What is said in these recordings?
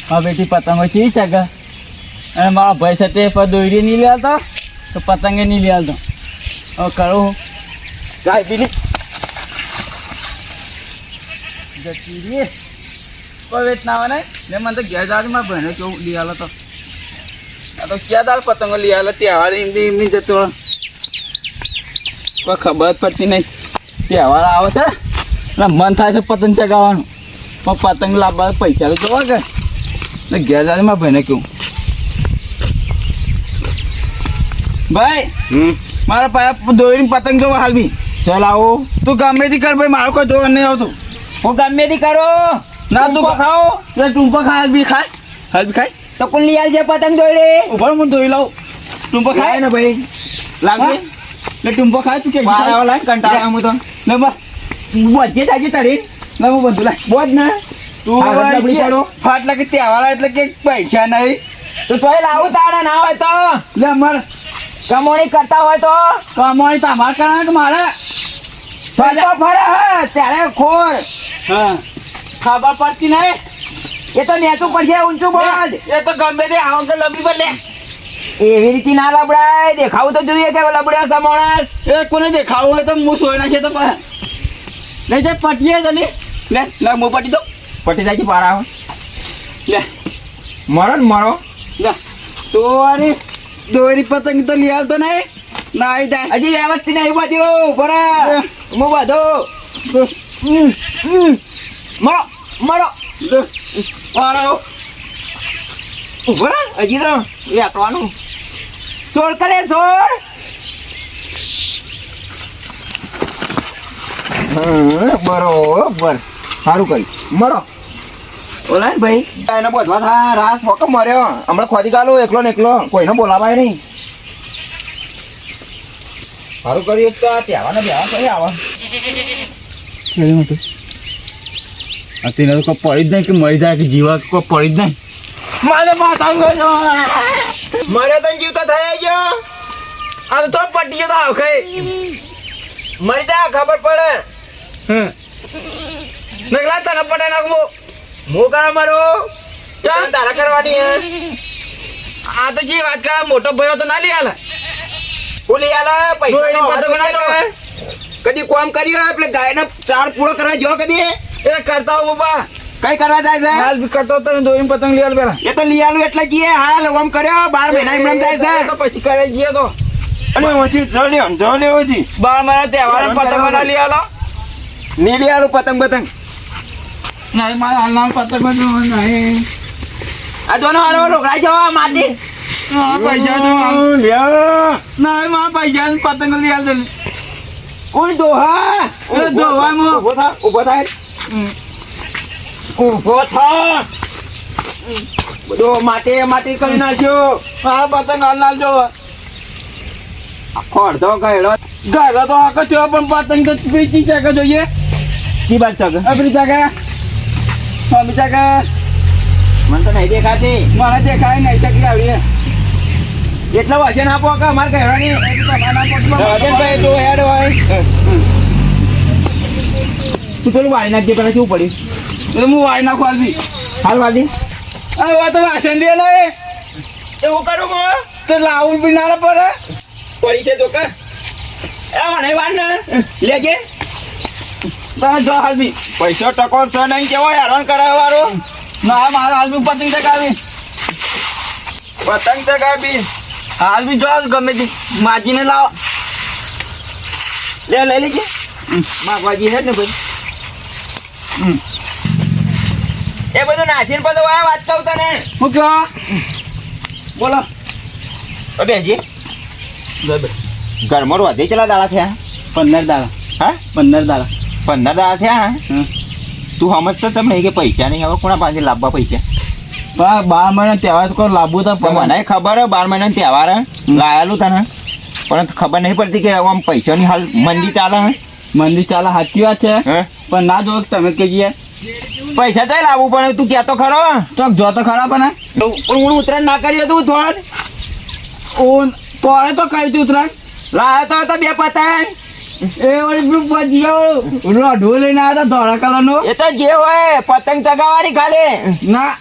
હા બેટી પતંગો ચીવી ચગે અને મારા ભાઈ સાથે પર દોરી નહીં લે આવતો તો પતંગે નહીં લે આવતો હવે કરું ગાય પીલી જતી રે કોઈ વેટ ના આવે ને મને તો ઘેર જવા મારા ભાઈને કેવું લઈ આલો તો આ તો ક્યાં દાલ પતંગો લઈ આલો તહેવાર એમની જતો કોઈ ખબર જ પડતી નહીં તહેવાર આવે છે એટલે મન થાય છે પતંગ ચગાવવાનું પણ પતંગ લાવવા પૈસા તો જોવા કે ને ઘેર જવા મારા ભાઈને કેવું ભાઈ મારા પાસે દોરીને પતંગ જોવા હાલ બી ચાલ આવો તું ગમે તે કર ભાઈ મારો કોઈ જોવા નહીં આવતું હું ગમે તે કરો ના તું ખાઓ ટૂંપા ખા બી ખાય હાલ બી ખાય તો કોણ લઈ આવજે પતંગ દોડે ઉભર હું દોરી લઉં ટૂંપા ખાય ને ભાઈ લાગે એટલે ટૂંપા ખાય તું કે મારા લાય કંટાળા હું તો ને બસ બોજે તાજે તળી ને હું બધું લાય બોજ ને તું ફાટ લાગે તહેવાર એટલે કે પૈસા નહીં તો તોય લાવું તારે ના હોય તો લે મર કમોણી કરતા હોય તો કમોણી તમારે કરવાનું કે મારે ફરતો ફરે ત્યારે ખોર હા ખબર પડતી નહીં એ તો નેતું પડશે ઊંચું બોલ એ તો ગમે તે આવો કે લંબી બદલે એવી રીતે ના લબડાય દેખાવું તો જોઈએ કે લબડ્યા સમોણસ એ કોને દેખાવું હોય તો હું સોય નાખે તો લઈ જાય પટીએ જલ્દી લે લે હું પટી દો પટી જાય પારા આવે લે મરો ને મરો લે તો અરે દોરી પતંગ તો લઈ આવતો નહીં ના આવી જાય હજી વ્યવસ્થિત નહીં બાજુ બરા હું બાંધો મરો મરો મારો ઉભરા હજી તો વેટવાનું સોળ કરે સોળ બરોબર સારું કર્યું મરો ઓલા ને ભાઈ એને બોધવા થા રાસ ફોકમ મર્યો હમણાં ખોદી ગાલો એકલો ને એકલો કોઈને બોલાવાય નહીં સારું કર્યું એક તો આ તહેવારને બેવા કરી આવા અત્યારે કોઈ પડી જ નહીં કે મરી જાય કે જીવા કોઈ પડી જ નહીં મારે પતંગ મરે તો જીવતો થઈ ગયો આ તો પટી ગયો તો આખે મરી જાય ખબર પડે નગલા તને પડે નાખવો હું કરા મારો ચાલ તારા કરવાની આ તો જે વાત કરા મોટો ભાઈ તો ના લઈ આલે હું લઈ આલે પૈસા કદી કોમ કર્યું એટલે ગાયને ચાર પૂરો કરવા જો કદી એ કરતા હું બાપા કઈ કરવા જાય છે હાલ બી કરતો તો દોરીને પતંગ લઈ આલ પેલા એ તો લઈ આલું એટલે જીએ હાલ ઓમ કર્યો 12 મહિના એમ જાય છે તો પછી કરે જીએ તો અને પછી જલ્યો જી 12 મહિના તહેવાર પતંગ ના લઈ આલો ની લઈ આલું પતંગ નહીં મારા હાલના પતંગ નહીં આ જોનો હાલો રોકડા જવા માટી પૈસા લ્યો નહીં મારા પૈસા પતંગ લઈ આલ જલ્દી કોણ દોહા એ દોહા મો ઉભો થાય બધો માટી કરી નાખ્યો હા પતંગ હાલ નાખજો ખોડતો ગયેલો ગયેલો તો આખો થયો પણ પતંગ તો બીજી ચાકે જોઈએ કી બાત ચાકે આપણી ચાકે મમ્મી ચાકે મને તો નહીં દેખાતી મને દેખાય નહીં ચકલી આવી એટલા વજન આપો કે અમારે કહેવાની વજન તો હેડ હોય તું પેલું વાળી નાખજે પેલા કેવું પડ્યું એટલે હું વાળી નાખું હાલ વાળી હવે તો વાસણ દે ને એવું કરું હું તો લાવું બી ના પડે પડી છે તો કર એ મને વાર ને લેજે તમે જો હાલ બી પૈસા ટકો છે નહીં કેવો હેરાન કરાવે વાળો ના મારા હાલ બી પતંગ ચગાવી હાલ બી જો ગમે તે માજીને લાવો લે લઈ લેજે માગવાજી હે ને ભાઈ એ બધું નાચીને પછી વાત કહું તને હું કહો બોલો બેજી ઘરમાં વધે ચલા દાડા થયા 15 દાડા હા 15 દાડા થયા તું સમજતો તમને કે પૈસા નહીં હવે કોના પાસે લાવવા પૈસા 12 મહિના તહેવાર કોઈ લાવવું તો મને ખબર હે 12 મહિના તહેવાર લાયેલું તને પણ ખબર નહીં પડતી કે આમ પૈસાની હાલ મંદી ચાલે સાચી વાત છે પણ ના જો તમે કહીએ પૈસા તો લાવવું પડે તું ક્યાં તો ખરો ચોક જો તો ખરા પણ હું ઉતરાણ ના કરી હતું થોડ તોડે તો કઈ તું ઉતરાણ લાવ્યો તો બે પતંગ એ વળી ઢોલ લઈને આવ્યા હતા ધોળા કલર નો એ તો જે હોય પતંગ ચગાવવાની ખાલી ના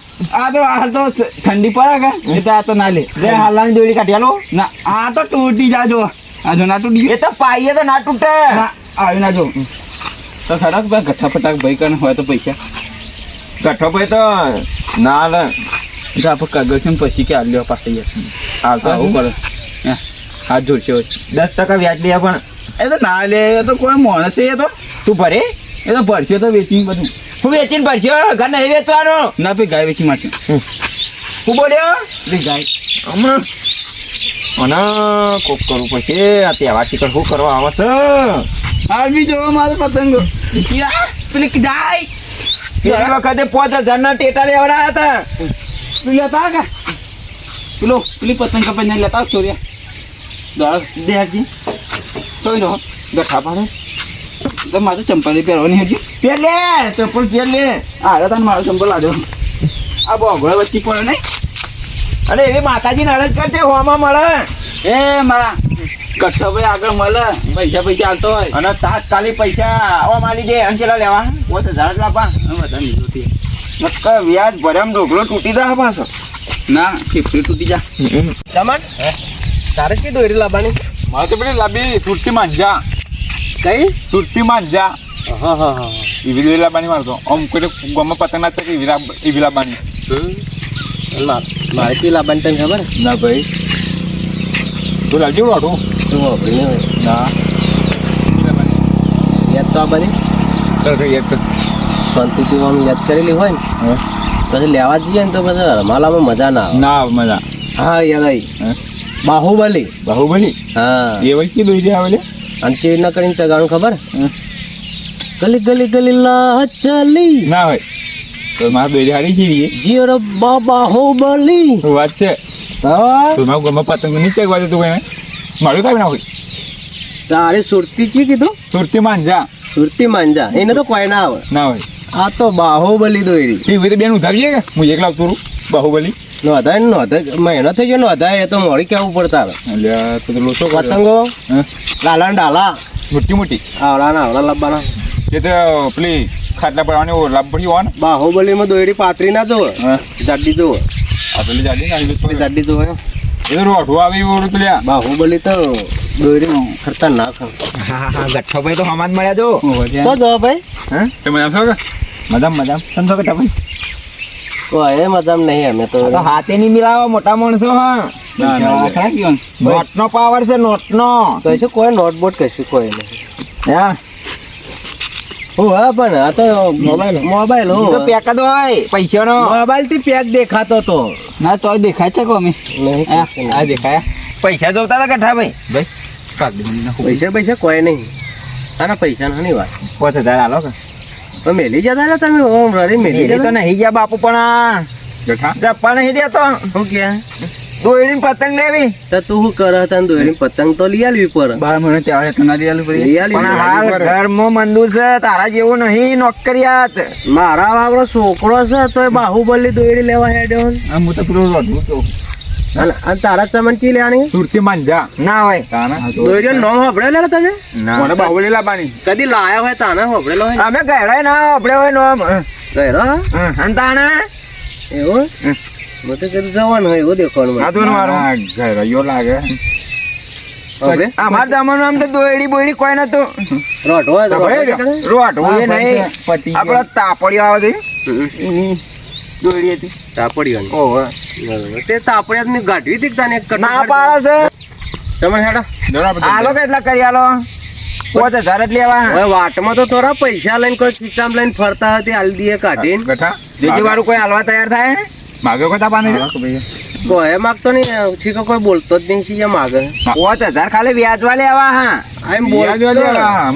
આ તો હાલ તો ઠંડી પડે કે એટલે આ તો ના લે હાલવાની દોરી કાઢી આલો ના આ તો તૂટી જાજો આ જો ના તૂટી એ તો પાઈએ તો ના તૂટે ના આવી ના જો તો ખરાબ ભાઈ ગઠ્ઠા ફટાક ભાઈ કને હોય તો પૈસા ગઠ્ઠો ભાઈ તો ના લે તો આપણે કાગળ છે ને પછી કે આલ્યો પાસે હાલ તો આવું કરે હાથ જોડશે હોય 10% વ્યાજ લે પણ એ તો ના લે એ તો કોઈ માણસ એ તો તું ભરે એ તો ભરશે તો વેચી બધું હું વેચીને ભરશે ઘર નહીં વેચવાનો ના ભાઈ ગાય વેચી મારશે હું બોલ્યો ગાય હમણાં અને કોક કરવું પડશે આ તહેવાર શીખર શું કરવા આવે છે હાલ બી જોવો મારે પતંગો પેલી જાય પેલી વખતે 5000 ના ટેટા લેવડાયા હતા પેલી લેતા કા પેલી પતંગ કપાઈ લેતા ચોર્યા દોડ દેહજી તો જો ગઠ્ઠા પાડે તો મારે ચંપલ પહેરવાની હજી પેર લે ચપ્પલ પેર લે હા તને મારો ચંપલ લાવ્યો આ બોગળો વચ્ચે પડે નહીં અને એવી માતાજી અરજ કરતે હોમાં મળે એ મારા ગઠ્ઠો ભાઈ આગળ મળે પૈસા હાલતો હોય અને તાત્કાલિક પૈસા આવા માલી દે અંચેલા લેવા 5000 લાપા બધા લીધો છે નક્કા વ્યાજ ભર્યામ ઢોકળો તૂટી જાય પાછો ના ફીફડી તૂટી જા સામાન તારે કી દોરી લાવવાની મારે તો પેલી લાંબી સુરતી માંજા કઈ સુરતી માંજા હા એવી દોરી લાવવાની મારે તો આમ કોઈ ગમે પતંગ ના થાય એવી લાવવાની મારે કી લાવવાની તને ખબર ના ભાઈ તું લાવજો વાળું તું વાપરી ના યાદ તો આ બધી ચાલ કઈ એક શાંતિથી આમ યાદ કરેલી હોય ને પછી લેવા જઈએ ને તો પછી રમાલામાં મજા ના આવે ના મજા હા યાદ આવી બાહુબલી બાહુબલી હા એ વખતે દોરી આવેલી અને ચેવી ના કરીને ચગાણું ખબર ગલી ગલી ગલી લા ચલી ના હોય તો મારે દોરી હારી છે જીઓ રે બાહુબલી વાત છે તો તો મારું ગમે પતંગ નીચે વાજે તું કઈ મારું કાંઈ ના હોય તારે સુરતી કી કીધું સુરતી માંજા સુરતી માંજા એને તો કોઈ ના આવે ના હોય આ તો બાહુબલી દોરી એ રીતે બેન ઉધારીએ કે હું એકલા આવતું રહું બાહુબલી નોંધાય મહિનો થઈ ગયો નોંધાય એ તો મોડી કેવું પડતા એટલે તો લોચો પતંગો લાલા ને ડાલા મોટી મોટી આવડા ને આવડા લાવવાના એ તો પેલી ખાટલા પડવાની લાભ પડી હોય ને બાહુબલીમાં દોરી પાતરી ના જોવે જાડી જોવે આ પેલી જાડી ના જાડી જોવે એ તો રોઠું આવી એવું તો લ્યા બાહુબલી તો દોરી ખતરનાક હા ગઠ્ઠો ભાઈ તો હમાદ મળ્યા જો તો જો ભાઈ તમે આવશો કે મજામ સમજો કે ભાઈ કોઈ મજામ નહીં અમે તો હાથે નહીં મિલાવો મોટા માણસો હા નોટ નો પાવર છે નોટ નો કશું કોઈ નોટબોર્ડ કશું કોઈ નહીં હા હું હા પણ આ તો મોબાઈલ તો હો પેક જ હોય પૈસાનો મોબાઈલ થી પેક દેખાતો તો ના તો દેખાય છે કો અમે નહીં આ દેખાયા પૈસા જોતા હતા ગઠ્ઠા ભાઈ પૈસા પૈસા કોઈ નહીં તારા પૈસા ની વાત 5000 હાલો કે તો મેલી જતા ને તમે ઓમ રડી મેલી તો જતા નહીં ગયા બાપુ પણ જઠા જપ્પા નહીં દેતો શું કે દોડીને પતંગ લેવી તો તું શું કરે તને દોરી પતંગ તો લઈ આલવી પર 12 મહિને ત્યાં તો ના લેલું પડી લઈ આલવી પણ હાલ ઘરમાં મંદુ છે તારા જેવું નહીં નોકરિયાત મારા આપણો છોકરો છે તોય બાહુબલી દોરી લેવા હેડ્યો હું તો પેલું રોડું તો અને તારા ચમચી લેવાની સુરતી માંજા ના હોય તાના દોરીઓ નામ હોભળેલા તમે મને બાહુબલી લાવવાની કદી લાયા હોય તાના હોભળેલો હોય અમે ગયડા ના આપણે હોય નો ગયરો અંતાના એવું હું તો કદી જવાનું હોય એવું દેખવાનું આ તો મારું ઘરૈયો લાગે હવે અમાર જમાનું આમ તો દોયડી બોયડી કોઈ નતું રોટ હોય તો ભાઈ રોટ કરે. રોટ હોય નહીં પટી આપડે તાપડીઓ આવે છે એની દોયડી હતી તાપડીઓની. ઓહો બરોબર. તે તાપડિયાની ગાંઠવી હતી કે તને એક ના પાડે છે તમે હેડો આલો કેટલા કરી આલો 5000 જ લેવા હવે વાટમાં તો થોડા પૈસા લઈને કોઈ ખીચામ લઈને ફરતા હતી હાલ દીએ કાઢીને ગઠા બીજી વાળું કોઈ હાલવા તૈયાર થાય માગે કોઈ તાપાની કોઈ માગતો નહીં છીકો કોઈ બોલતો જ નહીં છીએ માગે 5000 ખાલી વ્યાજવા લેવા હા એમ બોલતો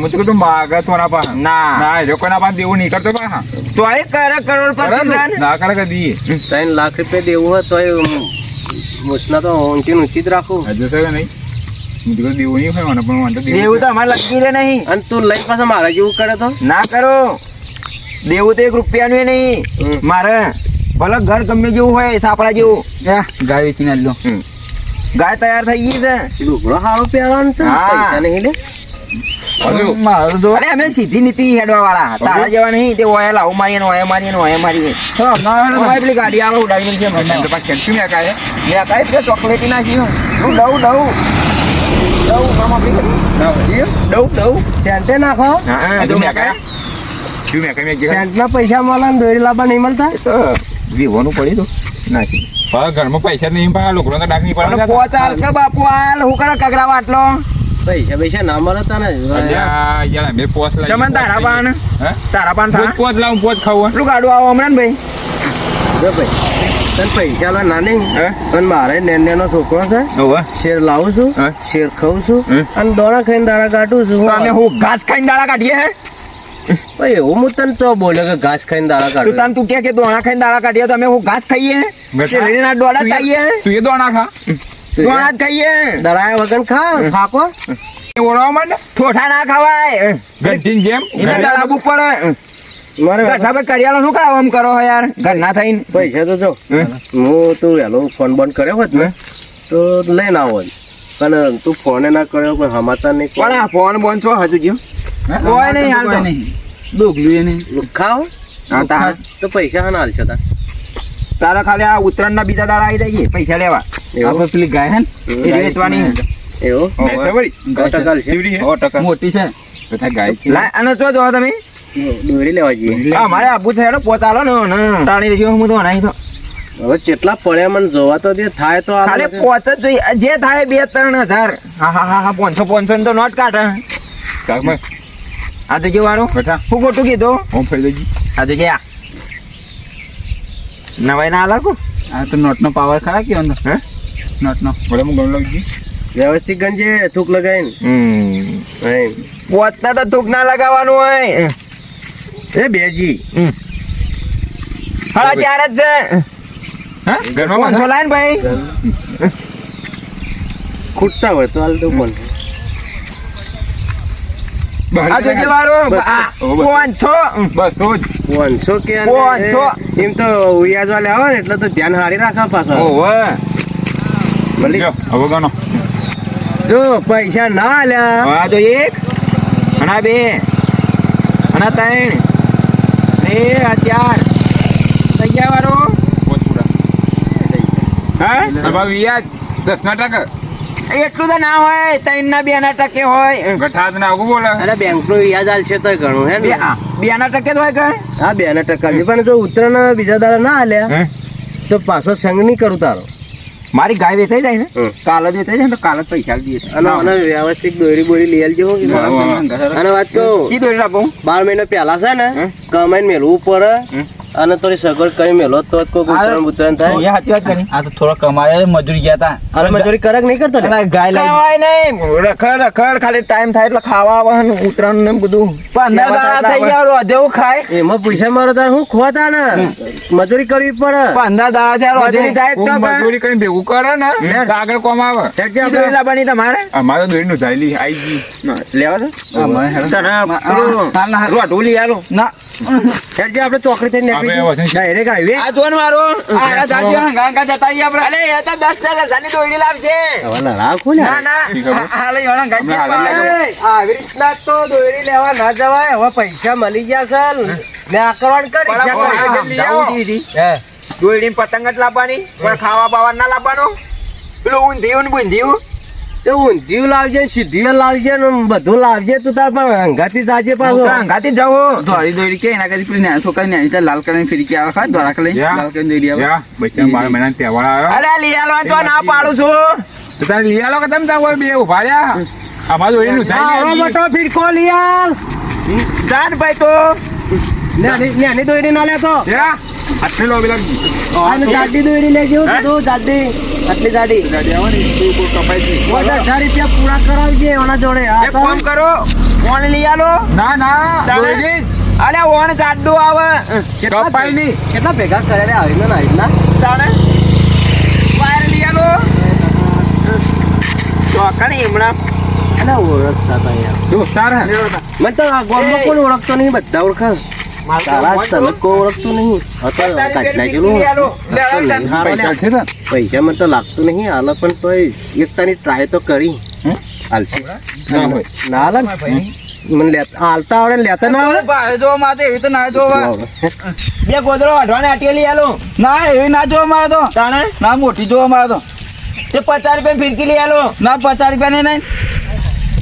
હું તો કીધું માગે તો ના પા ના ના એ લોકોના પાસે દેવું નહીં કરતો પા તો એ કરે કરોડપતિ છે ને ના કરે કદી 3 લાખ રૂપિયા દેવું હોય તો મુસના તો ઊંચી ઊંચી જ રાખું હજુ છે કે નહીં હું તો કીધું દેવું નહીં હોય મને પણ વાંધો દેવું તો અમારે લકી રે નહીં અને તું લઈને પાછા મારા જેવું કરે તો ના કરો દેવું તો 1 રૂપિયાનું નહીં મારે ભલે ઘર ગમે જેવું હોય સાપડા જેવું ગાય વેચીને લો ગાય તૈયાર થઈ ગઈ છે લુગડો સારો પહેરવાનો છે હા. પૈસા નહીં લે મારો જો અરે અમે સીધી નીતિ હેડવા વાળા તારા જેવા નહીં તે ઓયા લાવ મારીએ ને ઓયા મારીએ ને ઓયા મારીએ ઓયા પેલી ગાડી આવે ઉડાવીને છે મને તો પાછું કેન્સલ મેં કાંઈ લે કાંઈ તે ચોકલેટી નાખી હું ડઉ મામા પી ડઉ સેન્ટે નાખો હા તું મેં કાંઈ શું મેં કાંઈ મેં સેન્ટના પૈસા મળે ને દોરી લાવવા નહીં મળતા તો વિવોનું પડી તો નાખી ઘરમાં પૈસા નહીં પણ લોકો ડાક નહીં અને પડે પોચાલ કે બાપુ હાલ હું કરે કગરા વાટલો પૈસા ના મળતા ને મેં પોસ લાવી જમન તારા પાન થા પોચ લાવું પોચ ખાવું પેલું ગાડું આવો હમણાં ને ભાઈ જો ભાઈ તને પૈસા લો ના નહીં હે? અને મારે નેનો છોકરો છે હોવે શેર લાવું છું હે? શેર ખાઉં છું હે? અને દોણા ખાઈને દાડા કાઢું છું તો અમે હું ઘાસ ખાઈને દાડા કાઢીએ હે ભાઈ એવું હું તને તો બોલ્યો કે ઘાસ ખાઈને દાડા તું કાઢું તું કે દોણા ખાઈને દાડા કાઢીએ તો અમે હું ઘાસ ખાઈએ શેરડીના ડોડા ખાઈએ તું એ દોણા ખા દોણા જ ખાઈએ દડાયા વગર ખા ખાકો એ ઓળવા માંડે ઠોઠા ના ખવાય ગઢીન જેમ એને દળાવવું પડે મારે ગઠા ભાઈ કરિયાલો શું કરાવો આમ કરો હો યાર ઘર ના થઈને પૈસા તો જો હે? હું તું વહેલો ફોન બંધ કર્યો હોત ને તો લઈને આવો પણ તું ફોને ના કર્યો કોઈ હમાતા નહીં પણ આ ફોન બોન છો હજુ જ્યો કોઈ નહીં હાલ તો ડોગલું એ નહીં ખાઓ હા, તાર. તો પૈસા હા હાલ છો તાર તારા ખાલી આ ઉત્તરાયણના બીજા દાડા આવી જઈએ પૈસા લેવા આપણે પેલી ગાય હે ને એ વેચવાની એવું બેસે વળી. 100% છે. કેવડી હે? 100% મોટી છે બધા ગાય છે. લાય અને જો જો તમે દોરી લેવા જઈએ હા મારે આબુ છે હેડો પોચાલો ને ટાણી રહેજો હું તો નહીં તો હવે કેટલા પડ્યા મને જોવા તો દે થાય તો ખાલી આપણે પોચ જ જોઈએ જે થાય 2-3 હજાર હા 500 તો નોટ કાઢે કાકમાં આ તો વાળું બેઠા હું ખોટું કીધું ઓમ ફરી જજી આ તો ગયા નવાઈ ના લાગુ આ તો નોટનો પાવર ખરા કે અંદર હે નોટનો બરાબર હું ગણ લઉં વ્યવસ્થિત ગણજે થૂક લગાવીને પોચતા તો થૂક ના લગાવવાનું હોય એ બેજી હા 4 જ છે હા ઘરમાં 500 લાઈન ભાઈ ખૂટતા હોય તો હાલ તો પણ આ તો વાળું બસ. 500 બસો જ 500 કે અને 500. એમ તો વ્યાજ વાલે આવે ને એટલે તો ધ્યાન હારી રાખવા પાછો ઓવે ભલે જો હવે ગણો જો પૈસા ના આલ્યા આ તો 1 અને આ 2 અને આ 3 ને આ 4 થઈ ગયા વાળો પોચ પૂરા હા હવે વ્યાજ 10% એટલું તો ના હોય 3 ના 2 ના ટકે હોય ગઠાત ને આવું બોલે અરે બેંક નું વ્યાજ આલશે તો ઘણું હે ને 2 ના ટકે જ હોય કે હા 2% છે પણ જો ઉત્તરાયણ બીજા દાડા ના આલ્યા હે? તો પાછો સંગ નહીં કરું તારો મારી ગાય વેચાઈ જાય ને હમ. કાલ જ વેચાઈ જાય ને તો કાલ જ પૈસા આપી દઈએ અને મને વ્યવસ્થિત દોરી બોરી લઈ આલજો હો કીધું. અને વાત કહું કી દોરી આપું 12 મહિના પહેલા છે ને હમ. કમાઈને મેલવું પડે હમ. અને થોડી સગવડ કરી મેલો તો જ કોઈ ઉત્તરાયણ થાય સાચી વાત કરી આ તો થોડો કમાયા મજૂરી ગયા હતા અરે મજૂરી કરે કે નહીં કરતો લે? અને ગાય લાવી ખાવાય નહીં રખડ ખાલી ટાઈમ થાય એટલે ખાવા આવવાનું ઉતરાણ ને બધું 15 દાડા થઈ ગયા રોધેવું ખાય એમાં પૈસા મારો તાર હું ખોતા ને મજૂરી કરવી પડે 15 દાડા થયા મજૂરી રોધે થાય જ તો પણ. મજૂરી કરીને ભેગું કરે ને તો આગળ કોમ આવે ઠેકજે કી દોરી લાવવાની તમારે અમારે દોરી નું ઝાયલી આઈ ગઈ લેવા દો તને હાલ ના, હાલ. રોટું લઈ આલો ના ઠેકજે આપણે ચોકડી થઈને નીકળી આપણે જઈએ. ડાયરેક્ટ હાઈવે આ જોન મારો આ જાજો ગાંગા જતા આવીએ આપણે અરે એ તો 10,000 દોરી લાવશે હવે ના રાખો ને ના ના ઠીક હવે. આ લઈ વાળા ગાડી હમણાં હાલ જ પાડે. આવી રીતના તો દોરી લેવા ના જવાય હવે પૈસા મળી ગયા છે ને આકરણ કરી પણ ઈચ્છા આ કરી. લઈ આવો. જાવું દીધી. હે દોયડીને પતંગ જ લાવવાની કોઈ ખાવા બાવા ના લાવવાનો પેલું ઊંધિયું ને બુંધિયું તો ઊંધિયું લાવજે સીધીઓ લાવજે ને બધું લાવજે તું તાર પણ હંગાથી જાજે પાછો ગાતી જાવો ધોળી દોરી કે એના કરતી પેલી નાની છોકરી નાની તો લાલ કલરની ફિરકી આવે ખા ધોળા કલર લાલ કલરની દોરી આવે યા બચ્ચા 12 મહિના તહેવાર આવ્યો અરે લઈ આલવાનું તો ના પાડું છું તો તારે લઈ આલો કે તમે તાર બે ઉભા રહ્યા અમારે દોરી નું આવો ઝાયલી મોટો ફીરકો લઈ આલ જાન ભાઈ તો નાની દોરી ના લેતો આટલી લોબી લાગી અને જાડી દોરી લેજો કીધું જાડી આટલી જાડી ગાડી આવે ને તો કોઈ કપાઈ ગઈ. મોટા 1000 રૂપિયા પૂરા કરાવજે એના જોડે એક કામ કરો ઓણ લઈ આલો ના ના તારે? દોરી અરે ઓણ જાડું આવે કપાઈ નહીં કેટલા ભેગા કરે રે આવીને ને આવીને તાણે વાયર લઈ આલો ચોકડી હમણાં અને ઓળખતા હતા યાર દોસ્તાર હે મને તો આ ગામમાં કોણ ઓળખતો નહીં બધા ઓળખા તારા જ તમે કોઈ ઓળખતું નહીં હતા કાઢ નાખેલું પૈસા છે ને પૈસા મને તો લાગતું નહીં હાલ પણ તો એકતાની ટ્રાય તો કરી હમ? હાલશે ના હોય. ના હાલે ને? મને લેતા હાલતા આવડે ને લેતા ના આવડે ભાઈ જોવા માટે એવી તો ના જોવા બે ગોદડો વાઢવાને આટેલી આલો ના એવી ના જોવા મારે તો તાણે ના મોટી જોવા મારે તો તે 50 રૂપિયા ફિરકી લઈ આલો ના 50 રૂપિયા નહીં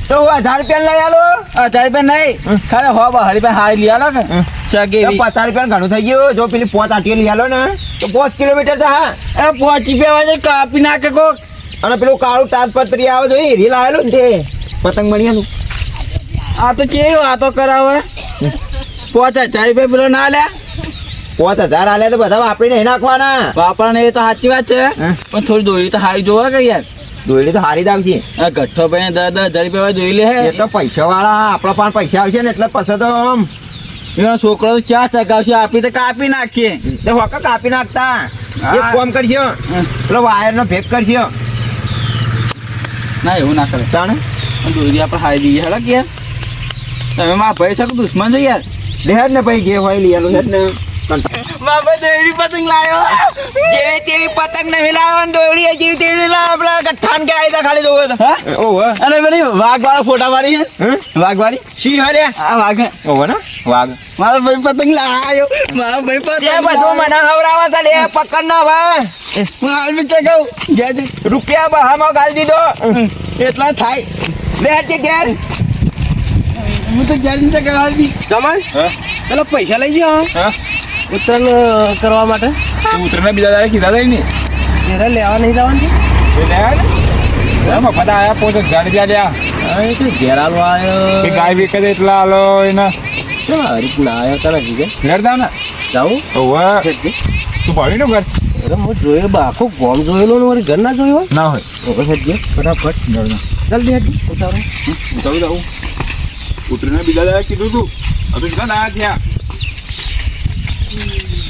તો હું 1000 રૂપિયા લઈ આલો 1000 રૂપિયા નહીં ખાલી હો 2 રૂપિયા હારી લઈ આલો કે ચગે તો 50 રૂપિયા ઘણું થઈ ગયું જો પેલી 5 આટીએ લઈ આલો ને તો 5 કિલોમીટર છે હા એ 5 રૂપિયા વાજે કાપી નાખે કોક અને પેલું કાળું તાજપત્રી આવે તો એ રીલ આવેલું ને તે પતંગ બનીયાનું આ તો કેવી વાતો કરાવે 5000 રૂપિયા પેલો ના લે 5000 આલે તો બધા વાપરી નહીં નાખવાના વાપરને એ તો સાચી વાત છે પણ થોડી દોરી તો હારી જોવા કે યાર દોયડી તો હારી જ આવશે આ ગઠ્ઠો ભાઈ 10,000 રૂપિયા જોઈ લે એ તો પૈસા વાળા આપણા પાસે પૈસા આવશે ને એટલે પછી તો આમ એનો છોકરો તો ચા ચગાવશે આપી તો કાપી નાખશે તે હોકા કાપી નાખતા હા. એક કામ કરશો પેલો વાયરનો ભેગ કરશો ના એવું ના કરે તાણે પણ દોરી આપણે હારી દઈએ હેલા કે યાર તમે મારા ભાઈ શકો દુશ્મન છો યાર લેહેડ ને ભાઈ જે હોય લઈ આલો હેડ ને મારા ભાઈ દોરી પતંગ લાવ્યો જેવી તેવી પતંગ નહીં લાવવા દોયડી જેવી તેવી લાવ આપણા ગઠ્ઠાન કે આયતા ખાલી જોવો તો હા ઓહો અરે પેલી વાઘ વાળા ફોટા મારી હે વાઘ વાળી સી હરે આ વાઘ હે. ઓહો ને વાગ મારો ભાઈ પતંગ લાવ્યો મારો ભાઈ તે પતંગ બધું મને હવરાવા છે લે પકડ ના ભાઈ હું હાલ બી ચગાવ જજે રૂપિયા બહામાં ગાલ દીધો એટલા થાય લે હેડ કે ઘેર હું તો ગેરંટી ચગાવ હાલ બી જમાલ હા? પેલો પૈસા લઈ ગયો હા? ઉત્તરાયણ કરવા માટે તું ઉતરીને બીજા દાડે કીધા હતા ને ત્યારે લેવા નહીં જવાનું છે? એ લે ને મફત આયા 5000 રૂપિયા લ્યા અરે તો ઘેર હાલો આવ્યો એ ગાય વેચે છે એટલા હાલો એને રીતના આવ્યો તારા જીગે લેટ દાવ ને જાઉં ઓવે તું ભાડી નું ઘર અરે હું જોયો આખું ગોમ જોયેલો ને મારી ઘર ના જોયો ના હોય ફટાફટ જલ્દી હેઠ ઉતારો ઉતારું જાઉં ઉતરીને બીજા દાડે કીધું તું હવે કેટલા દાડા થયા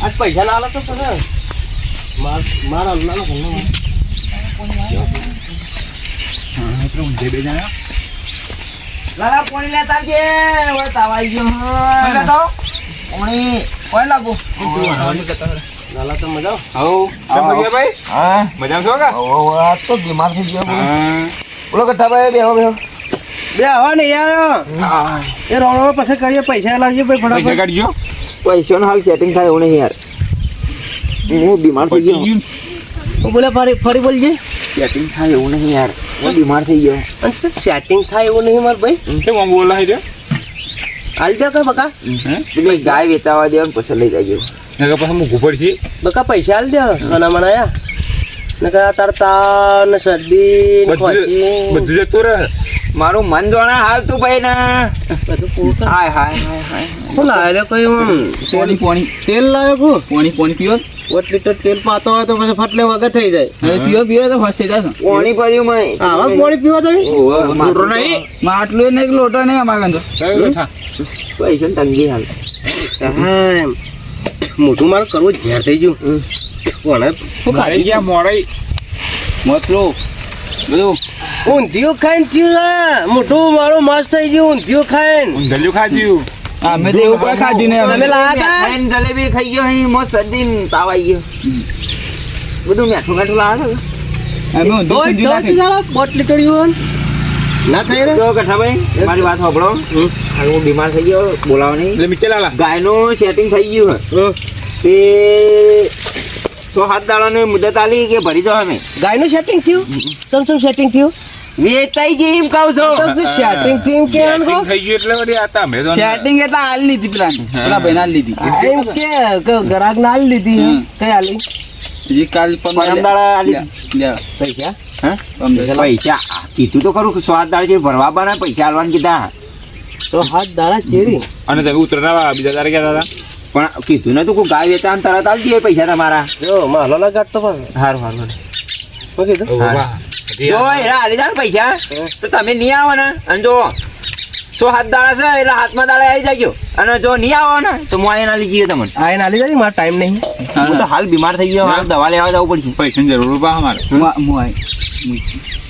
આજ પૈસા ના આલો તો પછી મારા ના ઊંધે બે જણા લાલા પાણી લેતા આવજે ઓય તાવાઈ ગયો મને હા તો પાણી કોઈ લાગો નાલા તો મજા કેમ ગયા ભાઈ હા મજામાં છો કા ઓહો તો બીમાર થઈ ગયો હા બોલો કથા ભાઈ બેહો બેહો બે હવા નહીં આવ્યો એ રોડો પછી કરીએ પૈસા લાવજો ભાઈ પૈસા ફટાફટ કાઢજો પૈસાનો હાલ સેટિંગ થાય એવું નહીં યાર હું બીમાર થઈ ગયો હું બોલે ફરી બોલજે સેટિંગ થાય એવું નહીં યાર હું બીમાર થઈ ગયો અને સેટિંગ થાય એવું નહીં માર ભાઈ કેમ આમ બોલા છે હાલ દે કઈ બકા પેલી ગાય વેચાવા દેવાનું પછી લઈ જાય નકર પછી હું ઘૂપડ છે બકા પૈસા હાલ દે અને મને આયા ને કે તાર તાવ ને શરદી ને ખોચી બધું જતું રહે મારું મન જોણા હાલ તું ભાઈ ને બધું પૂરું હાય હાય હાય હાય શું લાવેલો કોઈ આમ પોણી પોણી તેલ લાવ્યો કુ પોણી પીવો 8 લીટર તેલ પાતો હોય તો પછી ફટલે વગર થઈ જાય હવે પીવો તો ફર્સ્ટ થઈ જશે પાણી ભર્યું મેં આવા પાણી પીવા તો મોટો નહીં માં આટલું નહીં લોટો નહીં અમારા ગંધો કયો બેઠા પૈસા તંગી હાલ હા મોટું મારું કરવું ઝેર થઈ ગયું કોણે મારે ગયા મોડાઈ મતલો બધું ઊંધિયું ખાઈને થયું છે મોટું મારું મસ્ત થઈ ગયું ઊંધિયું ખાઈને ઊંધલ્યું ખાધ્યું અમે તો એવું કોઈ ખાધું નહીં તમે લાયા તા? ખાઈને જલેબી ખાઈ ગયો અહીં મોં શરદી ને તાવ આવી ગયો બધું મીઠું મીઠું લાવે છે અમે ઊંધું તોય ખીજુ નાખી. 8 લીટર યુવાન ના થઈ રે જો કઠાભાઈ મારી વાત સાંભળો હાલ હું બીમાર થઈ ગયો બોલાવો નહીં એટલે મિચે લાલા ગાયનું સેટિંગ થઈ ગયું હે તે 6-7 દાડાની મુદત આલી કે ભરી દો અમે ગાયનું સેટિંગ થયું તમ સેટિંગ થયું વેચાઈ ગઈ એમ કહું છો સેટિંગ થયું કે આમ કહો? થઈ ગયું એટલે વળી આ તમે તો સેટિંગ એટલે હાલ લીધી પેલા ભાઈ હાલ લીધી એમ કે ગ્રાહક ના આલી દીધી હે? કઈ આલી હજી કાલ પરમ દાડા આલી લે પૈસા પૈસા કીધું તો ખરું 7 દાડા જે ભરવા બના પૈસા આલવાનું કીધા તો હાથ દાડા ચેરી અને તમે ઉતરના બીજા તારે કહેતા હતા પણ કીધું ને તું કોઈ ગાય વેચાણ તરત આલી દે પૈસા તમારા જો માલો ના કાઢતો પણ હારું હારું શું કીધું ઓ વાહ જો એરા આલી જાય પૈસા તો તમે નહીં આવો ને અને જો 7 દાડા છે એટલે હાથમાં દાડા આવી જાય અને જો નહીં આવો ને તો હું આઈને આલી જઈએ તમને આ એને આલી જાય મારો ટાઈમ નહીં હું તો હાલ બીમાર થઈ ગયો હાલ દવા લેવા જવું પડશે પૈસાની જરૂર પા અમારે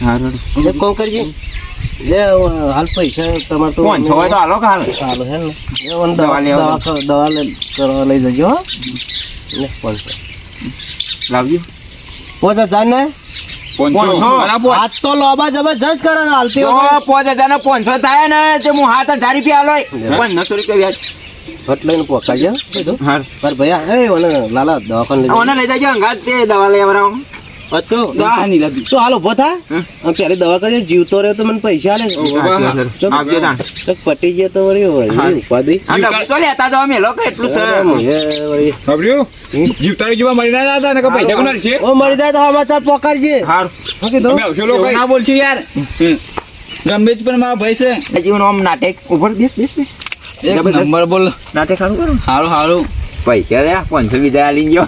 હારું એક કામ કરજે લે હાલ પૈસા તમારે તો 500 હોય તો હાલો કે હાલ ચાલો હે ને એ ઓન દવા દવા લેવા દવા કરવા લઈ જજો હો. ને 500 લાવજો 5000 ને 500. આજ તો લોબા જબરજસ્ત કરે ને હાલતી જો 5,000 થાય ને તે હું 7,000 રૂપિયા આલોય 1500 રૂપિયા વ્યાજ ફટ લઈને પોકાડજો કીધું હા પર ભૈયા એ ઓને લાલા દવાખાને લઈ ઓને લઈ જાજો અંગાત તે દવા લઈ આવરાવ તો તો હાલ ઉભો થા અને પેલી દવા કરી જીવતો રહ્યો તો મને પૈસા આલે આપજો તાણ તો પટી ગયા તો વળી ઉપાધી આ ડબ્બો તો લેતા જાવ મેલો કે એટલું છે વળી બાબર્યું? જીવતારી જેવા મરી ના જતા ને કે પૈસા કોના છે ઓ મળી જાય તો સમાચાર પોકાડજે હારું શું કીધું તમે આવશો લોકો ના બોલશું યાર ગમે તે પણ મારા ભાઈ છે જીવન આમ નાટક ઉપર બેસ બેસ બેસ એક જબરદસ્ત. નંબર બોલ નાટક સારું કરો હારું હારું પૈસા લે 500 બીજા આલી ગયો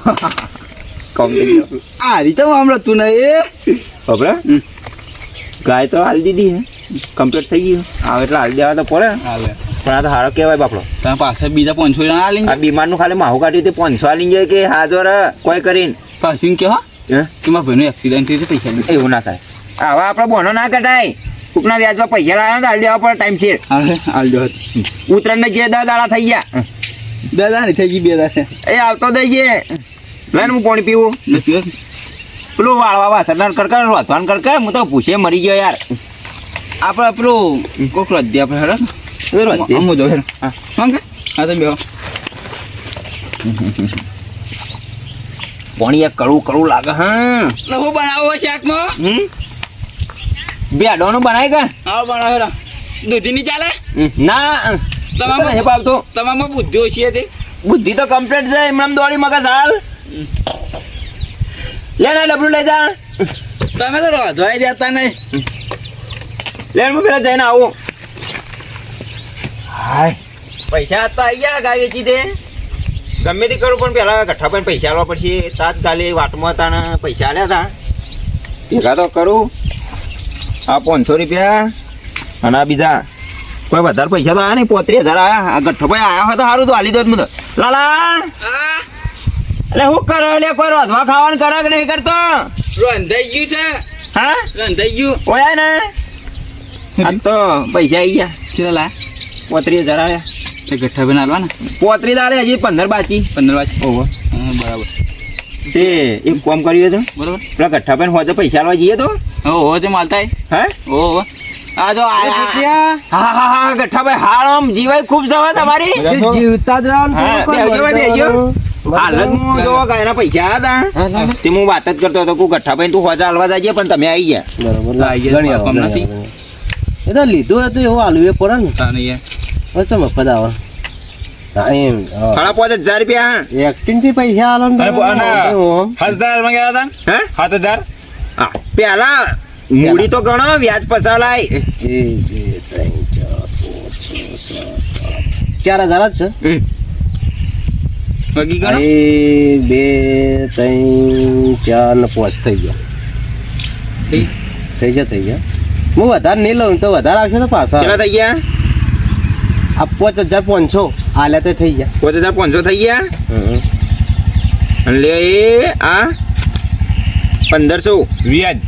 કમ થઈ ગયો આ રીતે હમણાં તું નહીં ખબર ગાય તો હાલ દીધી હે કમ્પ્લીટ થઈ ગયું આવે એટલે હાલ દેવા તો પડે હાલે પણ આ તો હારો કહેવાય બાપડો તમે પાછા બીજા 500 જણા આલી આ બીમારનું ખાલી માહું કાઢ્યું તે 500 આલી જાય કે હાજર કોઈ કરીને પાછું કે હા હે કે મારા ભાઈનો એક્સિડન્ટ થયું પૈસા નહીં એવું ના થાય આવા આપણે બોનો ના કઢાય કોકના વ્યાજમાં પૈસા લાવ્યા તો હાલ દેવા પડે ટાઈમ છે હાલે આલજો ઉત્તરાયણને જે 10 દાડા થઈ ગયા દાદા નહીં થઈ ગઈ બે દાદા એ આવતો દઈ છે લઈને હું પાણી પીવું પેલું વાળવા વાસણ કરકર રોધવાન કરકર હું તો પૂછે મરી ગયો યાર આપણે પેલું કોક રદ્દી આપણે હેડો એ રોધજે. અમુ દો હેડો હા શું કે હા તમે બેહો પાણી એક કડવું કડવું લાગે હા હું બનાવો શાકમાં બેડોનું બનાય કે હા બનાવો હેડો દૂધી નહીં ચાલે ના તમામ હે પાવતો તમામ બુદ્ધિ ઓછી હતી બુદ્ધિ તો કમ્પ્લીટ છે એમનામ દોડી મગજ હાલ લે ને ડબલું લઈ જા તમે તો રોધવાઈ દેતા નહીં લે હું પેલા જઈને આવું હાય પૈસા તો આવી ગયા ગાય વેચી દે ગમે તે કરું પણ પેલા ગઠ્ઠા પણ પૈસા આલવા પડશે તાત્કાલિક વાટમાં હતા ને પૈસા આલ્યા હતા ભેગા તો કરું આ 500 રૂપિયા અને આ બીજા કોઈ વધારે પૈસા તો આવ્યા નહીં 35,000 આવ્યા આ ગઠ્ઠો ભાઈ આવ્યા હોય તો સારું તો હાલી દો મને લાલા એટલે હું કરે લે કોઈ રોધવા ખાવાનું કરે કે નહીં કરતો રંધાઈ ગયું છે હા રંધાઈ ગયું ઓયા ને આ તો પૈસા આવી ગયા ચેલા લા 35,000 આવ્યા તે ગઠ્ઠા બી નાલવા ને 35 દાડે હજી 15 બાકી 15 વાગે ઓહો હા બરાબર તે એક કામ કર્યું તો બરાબર પેલા ગઠ્ઠા પણ હોજે પૈસા આલવા જઈએ તો ઓહો તે માલતા હે ઓહો આ જો હા હા હા ગઠ્ઠાભાઈ હાલ આમ જીવાય ખૂબ જવા તમારી જીવતા જ હા, બેહજો ભાઈ, બેહજો. હાલ જ હું જો ગાયના પૈસા હતા તે હું વાત જ કરતો હતો કે ગઠ્ઠાભાઈ તું હોજા હાલવા જાય પણ તમે આવી ગયા બરોબર લાઈ ગણી ગયા, આવો, કમ ગણી નથી. આવો. એ તો લીધું હતું એવું હાલવું એ પડે ને તાને યાર હવે તો મફત આવે હા, એમ સાડા 5,000 રૂપિયા એક્ટિંગ થી પૈસા આલો ને અરે તમે આના ઓમ. 7,000 માં ગયા હતા હે 7,000 હા પેલા મૂડી તો ગણો વ્યાજ પસાલાય એક, બે, ત્રણ, ચાર, પાંચ, છ, સાત, 4,000 જ છે વગી ગણો 1, 2, 3, 4 ને 5 થઈ ગયા થઈ ગયા હું વધારે નહીં લઉં તો વધારે આવશે તો પાછા કેટલા થઈ ગયા આ 5,500 આલ્યા તે થઈ ગયા 5,500 થઈ ગયા અને લે એ આ 1,500 વ્યાજ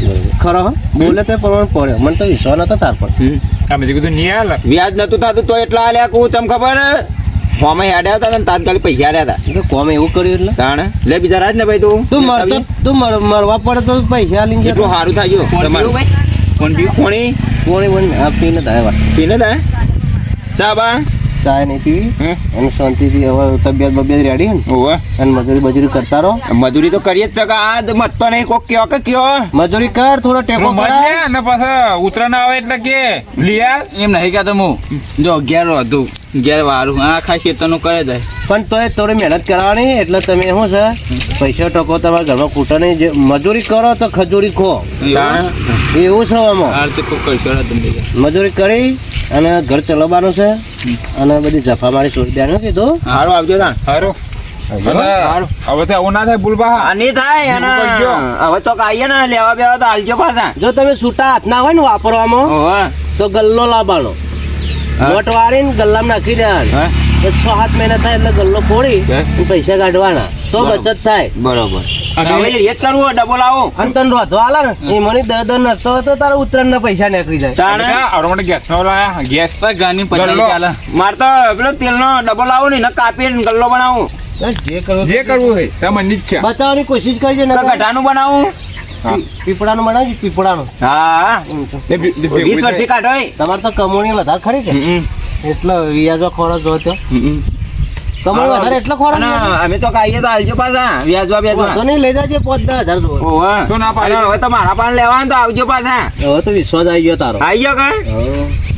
બરોબર. ખરો હા બોલે તે પ્રમાણે પડ્યો મને તો વિશ્વાસ નતો તાર પર અમે તો કીધું નહીં હાલ વ્યાજ નતું થતું તો એટલા આલ્યા કું ચમ ખબર ફોર્મ હેડ્યા હતા ને તાત્કાલિક પૈસા આલ્યા હતા એ તો કોમ એવું કર્યું એટલે તાણ લે બીજા રાજ ને ભાઈ તું મરવા પડે તો પૈસા આલીને એટલું જતો. સારું થાય કોણ તમારું પીવું ભાઈ કોણ પીવું કોણી કોણે આ પીને થાય વાત પીને થાય ચા બા ચાય નહીં પીવી હે અને શાંતિથી હવે તબિયત બબિયત રેડી હે ને ઓવે અને મજૂરી કરતા રહો મજૂરી તો કરીએ જ છે કે આ મત તો નહીં કોક કયો કે કયો મજૂરી કર થોડો ટેકો કરાય મળે ને પાછા ઉતરાણ આવે એટલે કે લિયાલ એમ નહીં કહેતો હું જો ઘેર હતું ઘેર વારું આ ખાસ ખેતરનું કરે જાય પણ તોય થોડી મહેનત કરવાની એટલે તમે શું છે પૈસા ટકો તમારા ઘરમાં ખૂટે નહીં જે મજૂરી કરો તો ખજૂરી ખો તાણ એવું છે આમાં હાલ તો કોઈ કરશો ના તમે મજૂરી કરી અને ઘર ચલાવવાનું છે અને બધી જફા મારી છોડી દેવાનું કીધું હારું આવજો તાણ હારું હારું. હવે તો આવું ના થાય ભૂલબા આ નહીં થાય અને કરજો. હવે તો આવીએ ને લેવા બેવા તો હાલજો પાછા જો તમે છૂટા હાથ ના હોય ને વાપરવામાં ઓવે તો ગલ્લો લાવવાનો હા. વોટ વાળીને ગલ્લામાં નાખી દેવાનો હા તો 6-7 મહિના થાય એટલે ગલ્લો ફોડી હે? અને પૈસા કાઢવાના તો બરોબર. બચત થાય બરોબર અને- હવે રેત કરવું ડબો લાવો અને તને રોધવા આલે ને એ મને દર નસતો હોય તો તારા ઉત્તરાયણના પૈસા નીકળી જાય તાણ આવડે ગેસ નો લાયા ગેસ ઘરની પચાસ ગલ્લો. ચાલે માર તો પેલો તેલનો ડબ્બો લાવો ને એને કાપીને ગલ્લો બનાવું જે કરવું જે કરવું હોય તે મને જ છે બતાવવાની કોશિશ કરજો ને તો ગઠાનું બનાવું હા. પીપળાનું બનાવજો પીપળાનું હા એ ભે- એ ભેગું 20 વર્ષથી કાઢો એ. તમારે તો કમોણી વધારે ખરી કે હમ. એટલે વ્યાજો ખોરાક જો તો હમ. કમોણી વધારે એટલે ખોરાક અને અમે તો કાઈએ તો હાલજો પાછા વ્યાજવા તો વ્યાજવા નહીં લઈ જાજે 5-10 હજાર જોવો ઓવે. તો ના પાડી. અને હવે તો મારા પાન લેવાનું તો આવજો પાછા હવે તો વિશ્વાસ આવી ગયો તારો આવી ગયો કા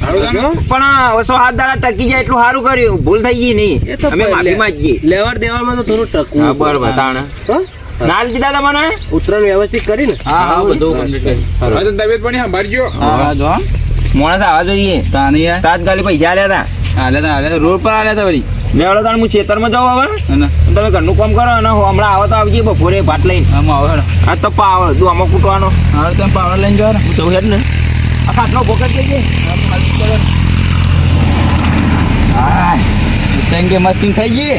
સારું છે ને? પણ હવે 100 દાડા ટકી જાય એટલું સારું કર્યું ભૂલ થઈ ગઈ નહીં એ તો અમે માફી લે- માંગીએ લેવડ દેવામાં તો થોડું ટકવું હા બરાબર તાણ હો? ના લીધા તમને ઉતરાણ વ્યવસ્થિત કરીને હા હા બધું હવે તો તબિયત પાણી સંભાળજો હા હા જો માણસ આવવા જોઈએ તાની યાર તાત્કાલિક પૈસા આલ્યા હાલે રોડ પર હાલે તો વળી હતા લેવડો તાણ હું ખેતરમાં જાઉં હવે અને તમે ઘરનું કામ કરો અને હું હમણાં આવો તો આવજે બપોરે ભાત લઈને આમ આવો હેડો આ તો પાવ તું આમાં કૂટવાનો હવે તમે પાવડર લઈને જાઓ ને હું જવું હેડ ને આ ખાટલો ભોગત જઈએ હા કે મશીન થઈ ગઈ